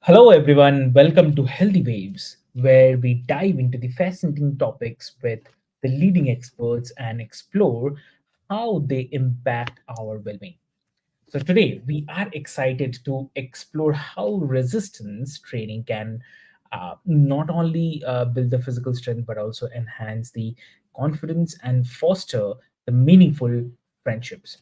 Hello, everyone. Welcome to Healthy Waves, where we dive into the fascinating topics with the leading experts and explore how they impact our well being. So, today we are excited to explore how resistance training can not only build the physical strength but also enhance the confidence and foster the meaningful friendships.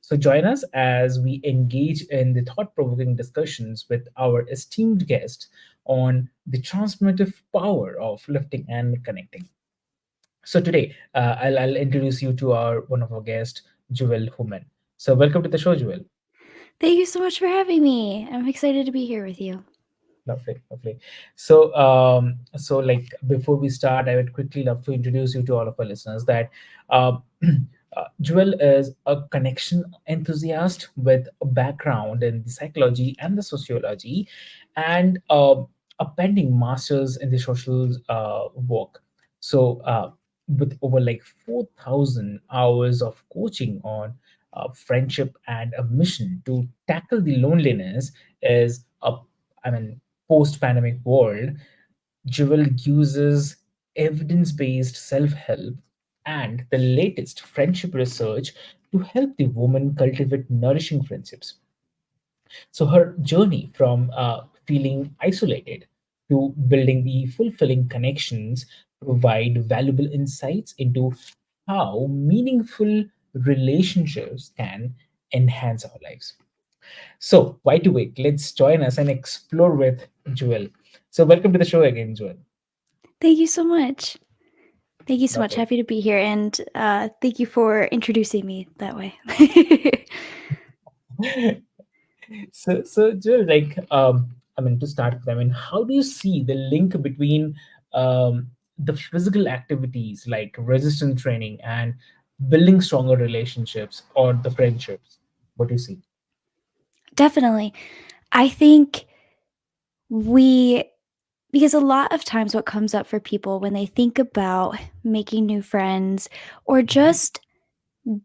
So, join us as we engage in the thought provoking discussions with our esteemed guest on the transformative power of lifting and connecting. So, today I'll introduce you to our one of our guests, Jewel Human. So, welcome to the show, Jewel. Thank you so much for having me. I'm excited to be here with you. Lovely, lovely. So like before we start, I would quickly love to introduce you to all of our listeners that um, Jewel is a connection enthusiast with a background in the psychology and the sociology, and a pending master's in the social work. With over like 4,000 hours of coaching on friendship and a mission to tackle the loneliness is a I mean post-pandemic world, Jewel uses evidence-based self-help and the latest friendship research to help the woman cultivate nourishing friendships. So her journey from feeling isolated to building the fulfilling connections provide valuable insights into how meaningful relationships can enhance our lives. So, why to wait? Let's join us and explore with Joel. So, welcome to the show again, Joel. Thank you so much. Thank you so much. Lovely. Happy to be here, and thank you for introducing me that way. So, Joel, to start with, how do you see the link between the physical activities like resistance training and building stronger relationships or the friendships? What do you see? Definitely. I think we, because a lot of times what comes up for people when they think about making new friends or Mhm. just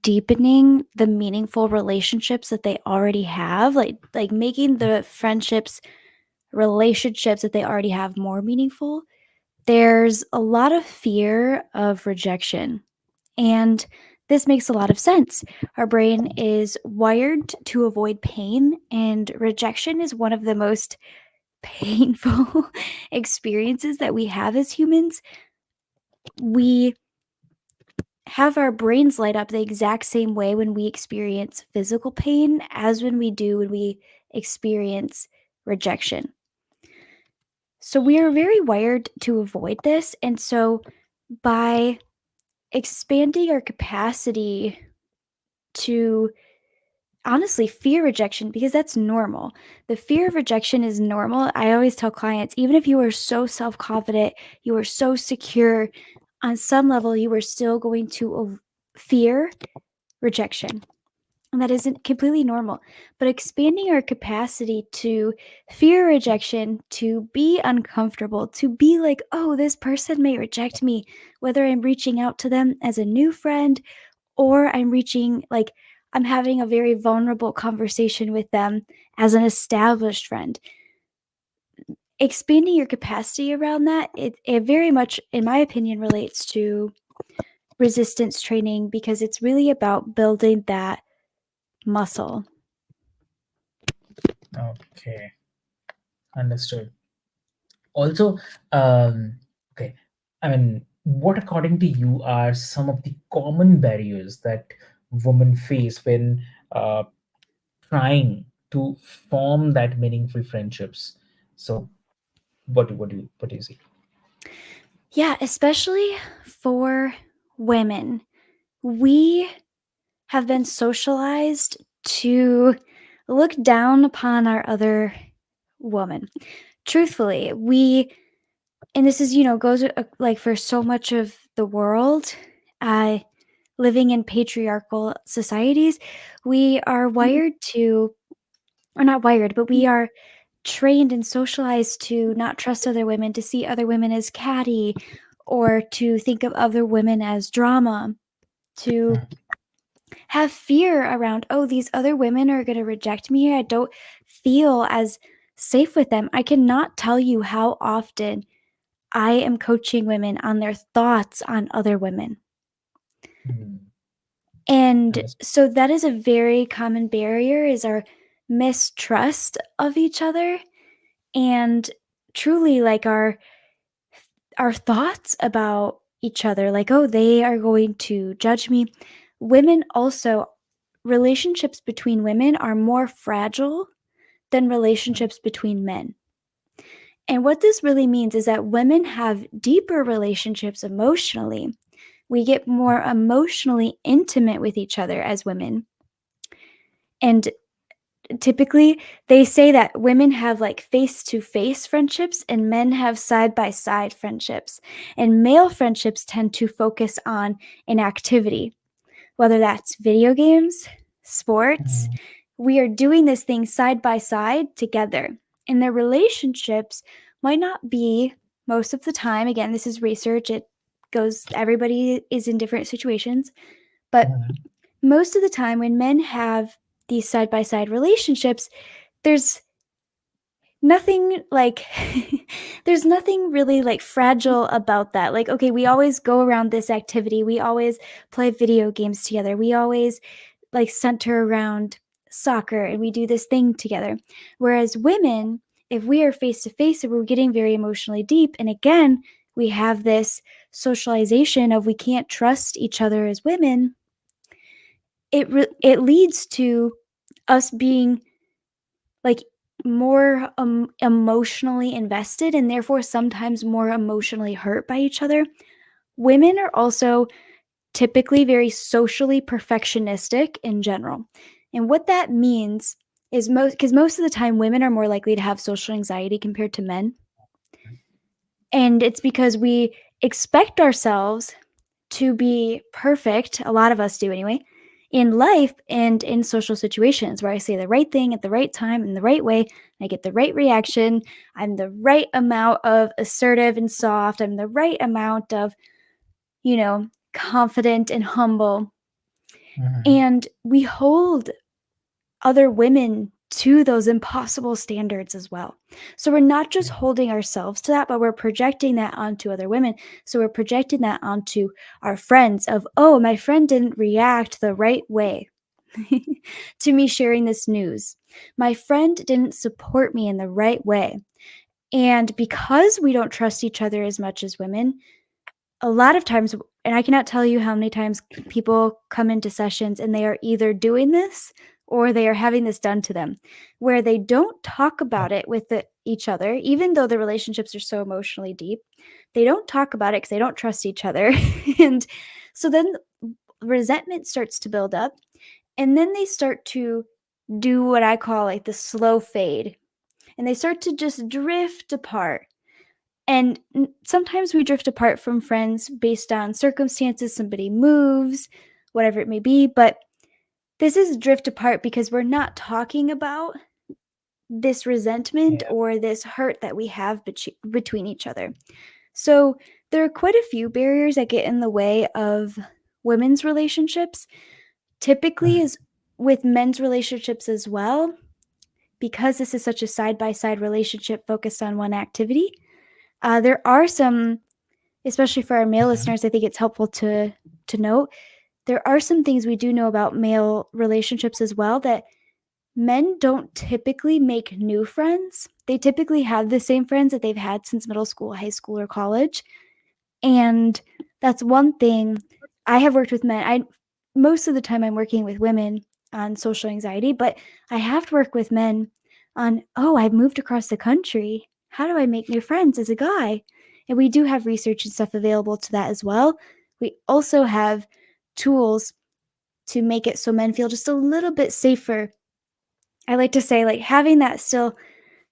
deepening the meaningful relationships that they already have, like making the relationships that they already have more meaningful, there's a lot of fear of rejection. And this makes a lot of sense. Our brain is wired to avoid pain, and rejection is one of the most painful experiences that we have as humans. We have our brains light up the exact same way when we experience physical pain as when we experience rejection. So we are very wired to avoid this. And so by expanding our capacity to honestly fear rejection, because that's normal. The fear of rejection is normal. I always tell clients, even if you are so self confident, you are so secure, on some level, you are still going to fear rejection. And that isn't completely normal. But expanding our capacity to fear rejection, to be uncomfortable, to be like, oh, this person may reject me, whether I'm reaching out to them as a new friend or I'm having a very vulnerable conversation with them as an established friend. Expanding your capacity around that, it very much, in my opinion, relates to resistance training because it's really about building that muscle. Okay, understood. Also, um, okay, what according to you are some of the common barriers that women face when uh, trying to form that meaningful friendships? So, what do you see? Yeah, especially for women. We have been socialized to look down upon our other woman. Truthfully, and this is, goes like for so much of the world, uh, living in patriarchal societies, we are wired to, or not wired, but we are trained and socialized to not trust other women, to see other women as catty, or to think of other women as drama, to Mm. have fear around, oh, these other women are going to reject me. I don't feel as safe with them. I cannot tell you how often I am coaching women on their thoughts on other women. Mm. And Understood. so that is a very common barrier, is our mistrust of each other, and truly like our thoughts about each other, like, oh, they are going to judge me. Women also, relationships between women are more fragile than relationships between men. And what this really means is that women have deeper relationships emotionally. We get more emotionally intimate with each other as women. And typically, they say that women have like face to face friendships and men have side by side friendships. And male friendships tend to focus on an activity, whether that's video games, sports. Mhm. We are doing this thing side by side together. And their relationships might not be, most of the time, again, this is research, it goes, everybody is in different situations, but Mhm. most of the time when men have these side by side relationships, there's nothing like there's nothing really like fragile about that. Like, okay, we always go around this activity, we always play video games together, we always like center around soccer and we do this thing together. Whereas women, if we are face to face and we're getting very emotionally deep, and again, we have this socialization of we can't trust each other as women, it leads to us being like more emotionally invested and therefore sometimes more emotionally hurt by each other. Women are also typically very socially perfectionistic in general. And what that means is most of the time women are more likely to have social anxiety compared to men. And it's because we expect ourselves to be perfect, a lot of us do anyway, in life and in social situations where I say the right thing at the right time in the right way, I get the right reaction, I'm the right amount of assertive and soft, I'm the right amount of, confident and humble. Mhm. And we hold other women to those impossible standards as well. So we're not just holding ourselves to that, but we're projecting that onto other women. So we're projecting that onto our friends of, oh, my friend didn't react the right way to me sharing this news. My friend didn't support me in the right way. And because we don't trust each other as much as women, a lot of times, and I cannot tell you how many times people come into sessions and they are either doing this or they are having this done to them, where they don't talk about it with each other, even though the relationships are so emotionally deep. They don't talk about it because they don't trust each other. And so then resentment starts to build up. And then they start to do what I call like the slow fade. And they start to just drift apart. And sometimes we drift apart from friends based on circumstances, somebody moves, whatever it may be. But this is drift apart because we're not talking about this resentment Yeah. or this hurt that we have between each other. So there are quite a few barriers that get in the way of women's relationships. Typically, is with men's relationships as well, because this is such a side by side relationship focused on one activity. There are some, especially for our male Mhm. listeners, I think it's helpful to note there are some things we do know about male relationships as well, that men don't typically make new friends. They typically have the same friends that they've had since middle school, high school, or college. And that's one thing. I have worked with men. I Most of the time I'm working with women on social anxiety, but I have to work with men on, oh, I've moved across the country. How do I make new friends as a guy? And we do have research and stuff available to that as well. We also have tools to make it so men feel just a little bit safer. I like to say, like, having that still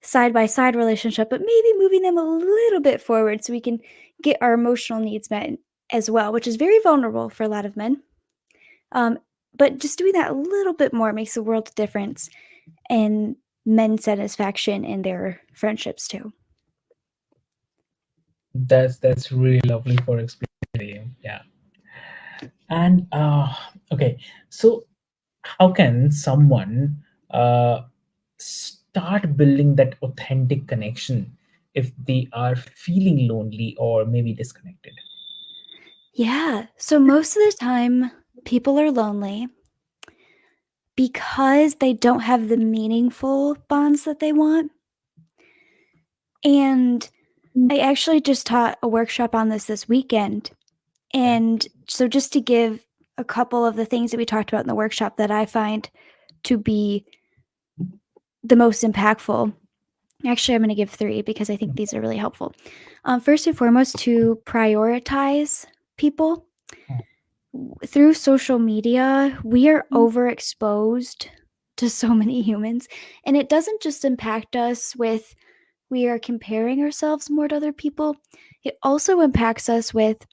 side by side relationship, but maybe moving them a little bit forward so we can get our emotional needs met as well, which is very vulnerable for a lot of men. Um, but just doing that a little bit more makes a world of difference in men's satisfaction in their friendships too. That's really lovely for explaining. Yeah. And okay, so how can someone uh, start building that authentic connection if they are feeling lonely or maybe disconnected? Yeah. So most of the time, people are lonely because they don't have the meaningful bonds that they want. And I actually just taught a workshop on this weekend. Okay. And so, just to give a couple of the things that we talked about in the workshop that I find to be the most impactful, actually, I'm going to give three because I think these are really helpful. First and foremost, to prioritize people. Through social media, we are overexposed to so many humans, and it doesn't just impact us with we are comparing ourselves more to other people. It also impacts us with,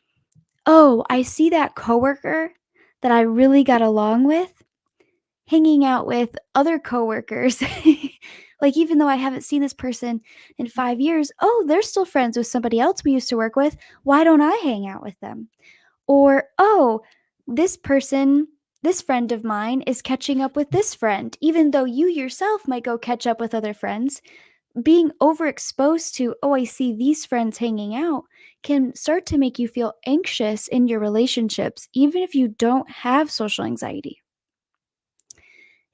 oh, I see that coworker that I really got along with hanging out with other coworkers. Like, even though I haven't seen this person in 5 years, oh, they're still friends with somebody else we used to work with. Why don't I hang out with them? Or, oh, this person, this friend of mine is catching up with this friend, even though you yourself might go catch up with other friends. Being overexposed to, oh, I see these friends hanging out, can start to make you feel anxious in your relationships, even if you don't have social anxiety.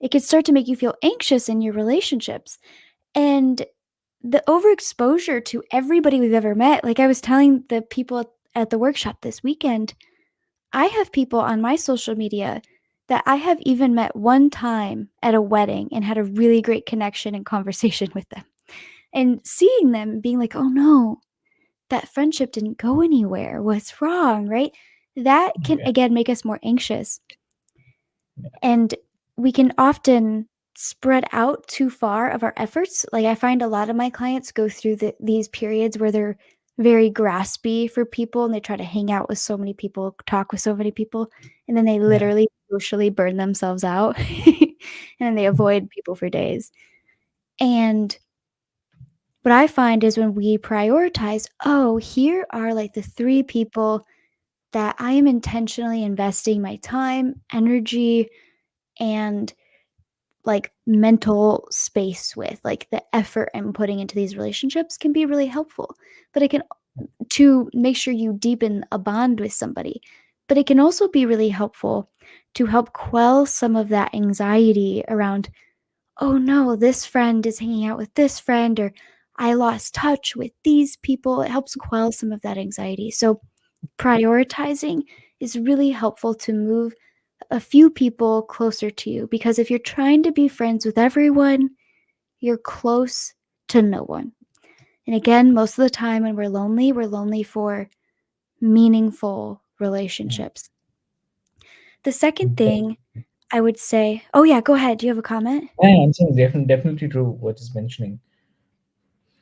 It can start to make you feel anxious in your relationships. And the overexposure to everybody we've ever met, like I was telling the people at the workshop this weekend, I have people on my social media that I have even met one time at a wedding and had a really great connection and conversation with them. And seeing them being like, oh no, that friendship didn't go anywhere. What's wrong? Right? That can Yeah. again make us more anxious. Yeah. And we can often spread out too far of our efforts. Like, I find a lot of my clients go through these periods where they're very graspy for people and they try to hang out with so many people, talk with so many people, and then they Yeah. literally socially burn themselves out and then they avoid people for days. And what I find is when we prioritize, oh, here are like the three people that I am intentionally investing my time, energy, and like mental space with, like the effort I'm putting into these relationships can be really helpful. But it can, to make sure you deepen a bond with somebody, but it can also be really helpful to help quell some of that anxiety around, oh no, this friend is hanging out with this friend, or I lost touch with these people. It helps quell some of that anxiety. So prioritizing is really helpful to move a few people closer to you, because if you're trying to be friends with everyone, you're close to no one. And again, most of the time when we're lonely for meaningful Yeah. relationships. The second De- thing I would say, oh yeah, go ahead. Do you have a comment? yeah, I'm saying definitely true what is mentioning.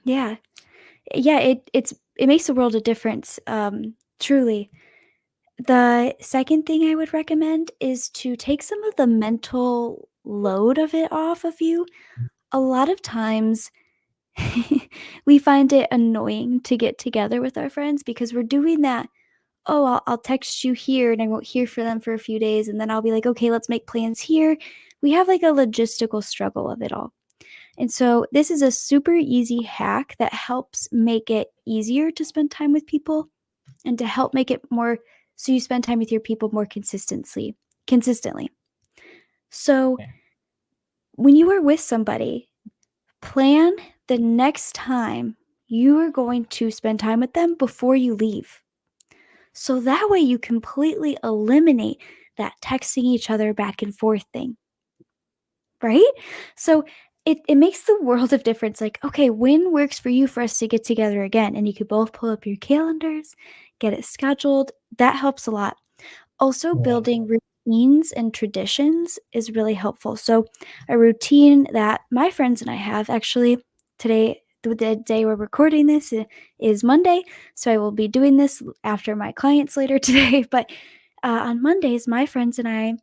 Yeah. Yeah, it makes a world of difference. Truly. The second thing I would recommend is to take some of the mental load of it off of you. A lot of times we find it annoying to get together with our friends because we're doing that. Oh, I'll text you here and I won't hear from them for a few days. And then I'll be like, okay, let's make plans here. We have like a logistical struggle of it all. And so, this is a super easy hack that helps make it easier to spend time with people and to help make it more so you spend time with your people more consistently. So, Yeah. when you are with somebody, plan the next time you are going to spend time with them before you leave. So that way you completely eliminate that texting each other back and forth thing, right? So it makes the world of difference. Like, okay, when works for you for us to get together again? And you could both pull up your calendars, get it scheduled. That helps a lot. Also, Yeah. building routines and traditions is really helpful. So, a routine that my friends and I have, actually, today, the day we're recording this is Monday. So, I will be doing this after my clients later today. But on Mondays, my friends and I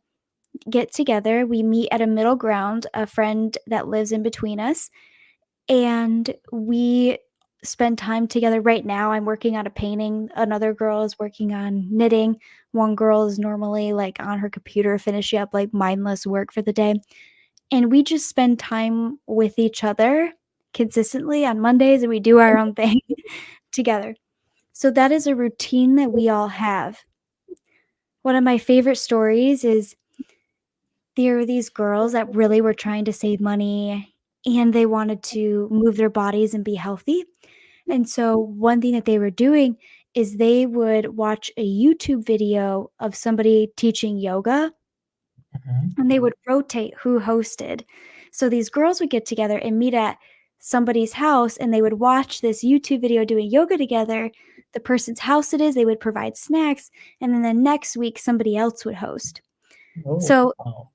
get together. We meet at a middle ground, a friend that lives in between us, and we spend time together. Right now, I'm working on a painting. Another girl is working on knitting. One girl is normally like on her computer finishing up like mindless work for the day. and we just spend time with each other consistently on Mondays, and we do our own thing together. So that is a routine that we all have. One of my favorite stories is there were these girls that really were trying to save money and they wanted to move their bodies and be healthy. And so one thing that they were doing is they would watch a YouTube video of somebody teaching yoga, Mhm. and they would rotate who hosted. So these girls would get together and meet at somebody's house and they would watch this YouTube video doing yoga together. The person's house it is, they would provide snacks, and then the next week somebody else would host. Oh, So wow.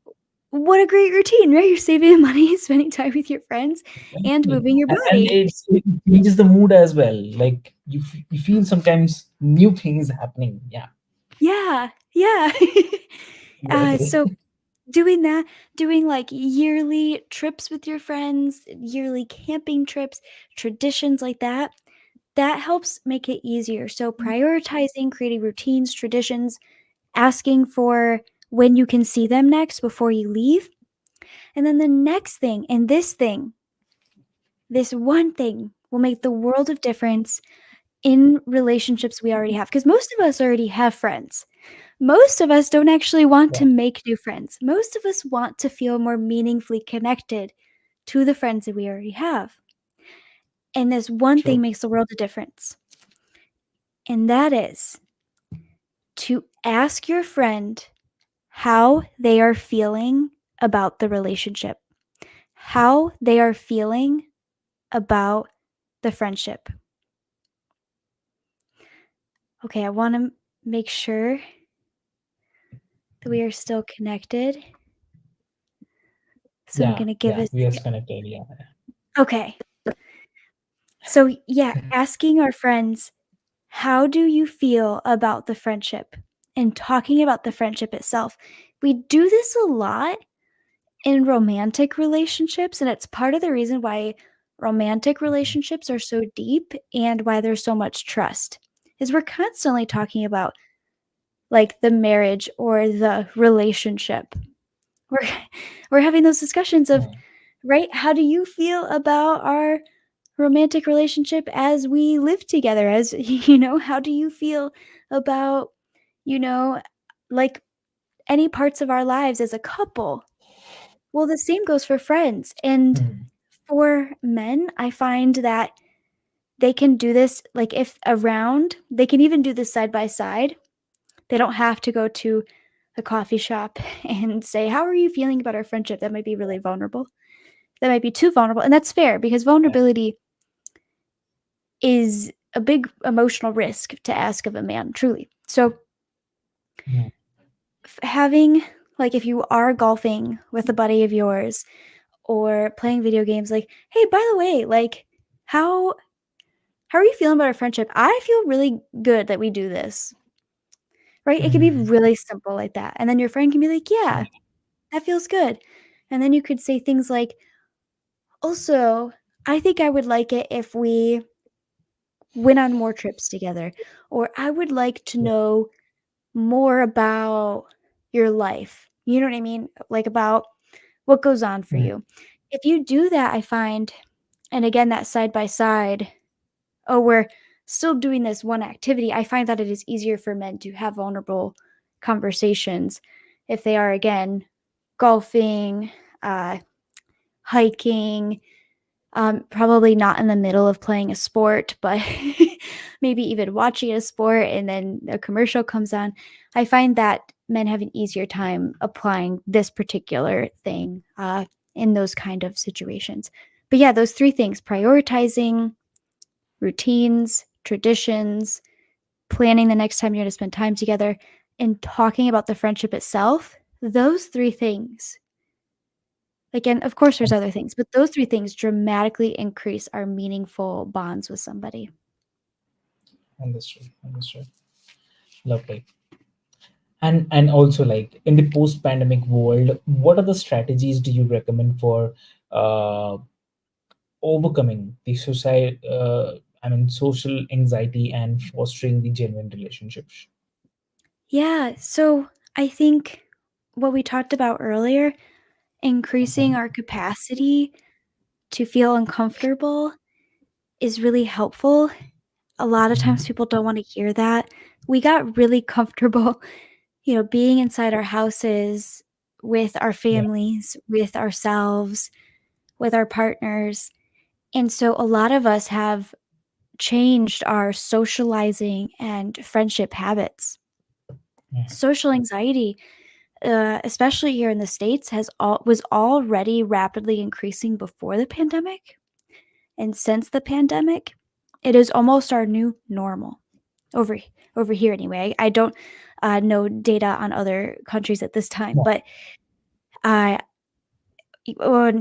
what a great routine, right? You're saving money, spending time with your friends, and Exactly. moving your And body. it changes the mood as well. Like you feel sometimes new things happening. Yeah, Yeah, yeah. exactly. So doing that, doing like yearly trips with your friends, yearly camping trips, traditions like that, that helps make it easier. So prioritizing, creating routines, traditions, asking for when you can see them next before you leave. And then the next thing, and this thing, this one thing will make the world of difference in relationships we already have, because most of us already have friends. Most of us don't actually want to Yeah, make new friends. Most of us want to feel more meaningfully connected to the friends that we already have. And this one thing true. makes the world a difference. And that is to ask your friend how they are feeling about the relationship, how they are feeling about the friendship. Okay, I want to make sure that we are still connected. So I'm Yeah, going to give yeah. a We are second. connected. Yeah. Okay. So, yeah, asking our friends, how do you feel about the friendship? And talking about the friendship itself. We do this a lot in romantic relationships, and it's part of the reason why romantic relationships are so deep and why there's so much trust. Is we're constantly talking about like the marriage or the relationship. We're we're having those discussions of, Hmm. right, how do you feel about our romantic relationship as we live together, as how do you feel about, you know like any parts of our lives as a couple? Well, the same goes for friends. And Hmm. for men, I find that they can do this, like if around, they can even do this side by side. They don't have to go to a coffee shop and say, how are you feeling about our friendship? That might be really vulnerable. That might be too vulnerable, and that's fair because Yeah. vulnerability is a big emotional risk to ask of a man, truly. So, Hmm. having, like, if you are golfing with a buddy of yours or playing video games, like, hey, by the way, like, how how are you feeling about our friendship? I feel really good that we do this, right? It can be Hmm. really simple like that. And then your friend can be like, yeah, Yeah. that feels good. And then you could say things like, also, I think I would like it if we went on more trips together, or I would like to Yeah. know more about your life. You know what I mean? Like about what goes on for Hmm. you. If you do that, I find, and again, that side by side, oh, we're still doing this one activity, I find that it is easier for men to have vulnerable conversations if they are, again, golfing, uh, hiking, probably not in the middle of playing a sport, but maybe even watching a sport and then a commercial comes on. I find that men have an easier time applying this particular thing in those kind of situations. But yeah, those three things: prioritizing, routines, traditions, planning the next time you're going to spend time together, and talking about the friendship itself. Those three things, again, of course, there's other things, but those three things dramatically increase our meaningful bonds with somebody. Understood. Understood. Lovely. And also, like in the post-pandemic world, what are the strategies do you recommend for uh, overcoming the society? I mean, social anxiety and fostering the genuine relationships. Yeah, so I think what we talked about earlier, Increasing Okay. our capacity to feel uncomfortable is really helpful. A lot of times Mhm. people don't want to hear that. We got really comfortable, being inside our houses with our Yeah. families, with ourselves, with our partners. And so a lot of us have changed our socializing and friendship habits. Yeah. Social anxiety, especially here in the States, was already rapidly increasing before the pandemic. And since the pandemic, it is almost our new normal over over here anyway. I don't know data on other countries at this time, Yeah. but uh,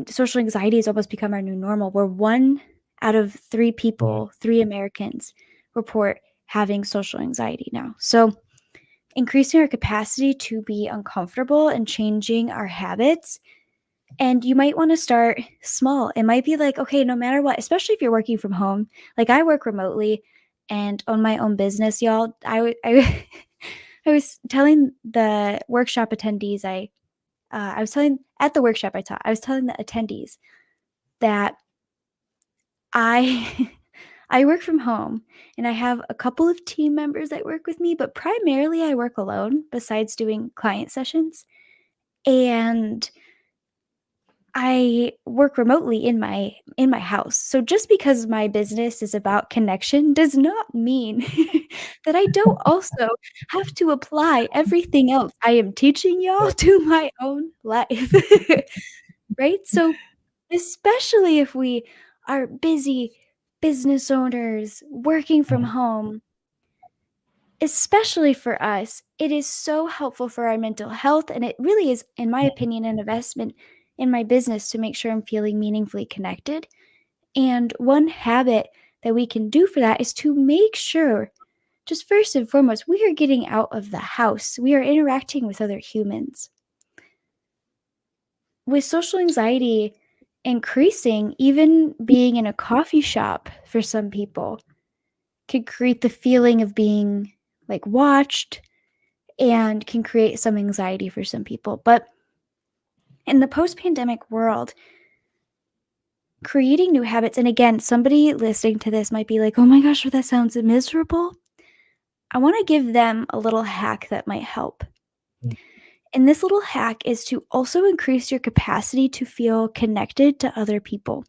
social anxiety has almost become our new normal. Where 1 out of 3 Yeah. people, 3 Americans, report having social anxiety now. So increasing our capacity to be uncomfortable and changing our habits. And you might want to start small. It might be like, okay, no matter what, especially if you're working from home, like I work remotely and own my own business, y'all. I I was telling the workshop attendees, I was telling at the workshop I taught, I was telling the attendees that I I work from home and I have a couple of team members that work with me, but primarily I work alone besides doing client sessions. And I work remotely in my house. So just because my business is about connection does not mean that I don't also have to apply everything else I am teaching y'all Yeah. to my own life. Right? So especially if we are busy business owners working from Yeah. home, especially for us, it is so helpful for our mental health. And it really is, in my Yeah. opinion, an investment in my business to make sure I'm feeling meaningfully connected. And one habit that we can do for that is to make sure, just first and foremost, we are getting out of the house, we are interacting with other humans. With social anxiety increasing, even being in a coffee shop for some people could create the feeling of being like watched and can create some anxiety for some people. But in the post pandemic world, creating new habits, and again, somebody listening to this might be like, oh my gosh, that sounds miserable. I want to give them a little hack that might help. Yeah. And this little hack is to also increase your capacity to feel connected to other people.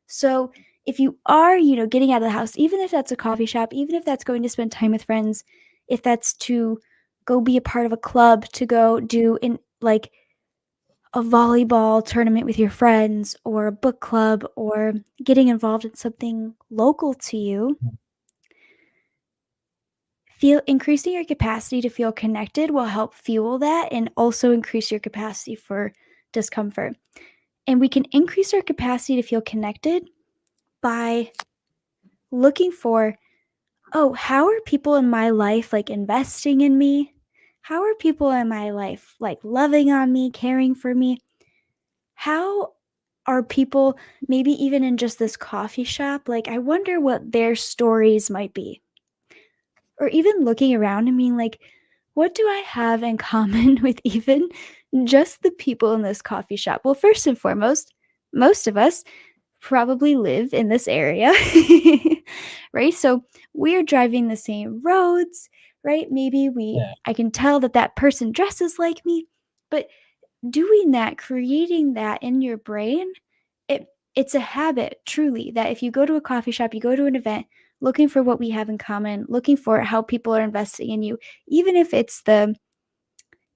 So if you are, getting out of the house, even if that's a coffee shop, even if that's going to spend time with friends, if that's to go be a part of a club, to go do in like a volleyball tournament with your friends or a book club or getting involved in something local to you, feel increasing your capacity to feel connected will help fuel that and also increase your capacity for discomfort. And we can increase our capacity to feel connected by looking for, oh, how are people in my life like investing in me? How are people in my life like loving on me, caring for me? How are people maybe even in just this coffee shop? Like, I wonder what their stories might be. Or even looking around and being like, what do I have in common with even just the people in this coffee shop? Well, first and foremost, most of us probably live in this area, right? So we're driving the same roads, right? Maybe Yeah. I can tell that that person dresses like me, but doing that, creating that in your brain, it it's a habit truly that if you go to a coffee shop, you go to an event looking for what we have in common, looking for how people are investing in you, even if it's the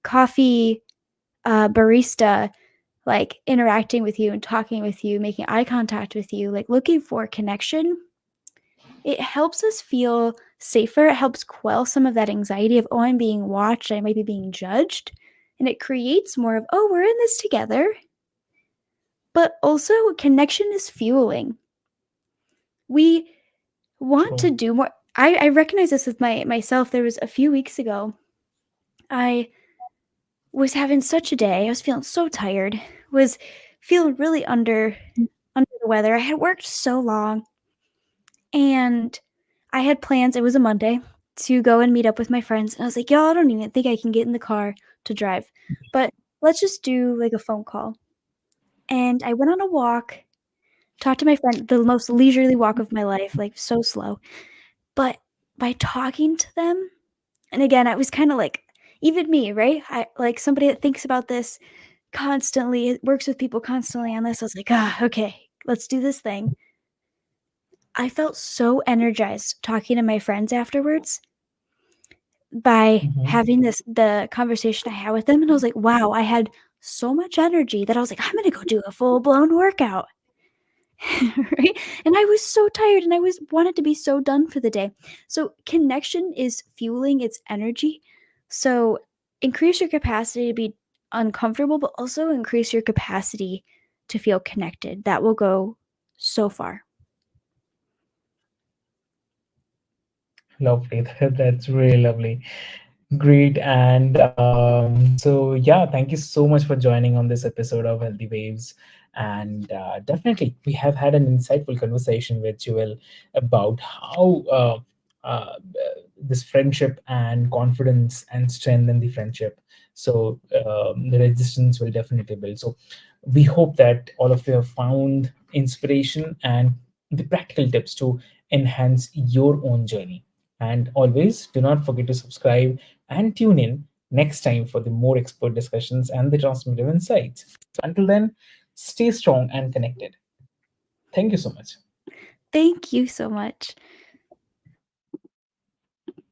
coffee barista like interacting with you and talking with you, making eye contact with you, like looking for connection, it helps us feel safer. It helps quell some of that anxiety of, oh, I'm being watched, I might be being judged. And it creates more of, oh, we're in this together. But also, connection is fueling. We want to True. do more. I recognize this with myself. There was a few weeks ago, I was having such a day. I was feeling so tired, was feeling really under the weather. I had worked so long and I had plans. It was a Monday to go and meet up with my friends. And I was like, y'all, I don't even think I can get in the car to drive. But let's just do like a phone call. And I went on a walk, talked to my friend, the most leisurely walk of my life, like so slow. But by talking to them, and again, I was kind of like, even me, right? I like somebody that thinks about this constantly, works with people constantly on this. I was like, okay, let's do this thing. I felt so energized talking to my friends afterwards by Mhm. having the conversation I had with them, and I was like, wow, I had so much energy that I was like, I'm gonna go do a full blown workout. Right? And I was so tired and I was wanted to be so done for the day. So connection is fueling its energy. So increase your capacity to be uncomfortable, but also increase your capacity to feel connected. That will go so far. Lovely. That's really lovely. Great. And so, yeah, thank you so much for joining on this episode of Healthy Waves. And definitely, we have had an insightful conversation with Jewel about how this friendship and confidence and strength in the friendship. So, the resistance will definitely build. So, we hope that all of you have found inspiration and the practical tips to enhance your own journey. And always do not forget to subscribe and tune in next time for the more expert discussions and the transformative insights. So until then, stay strong and connected. Thank you so much. Thank you so much.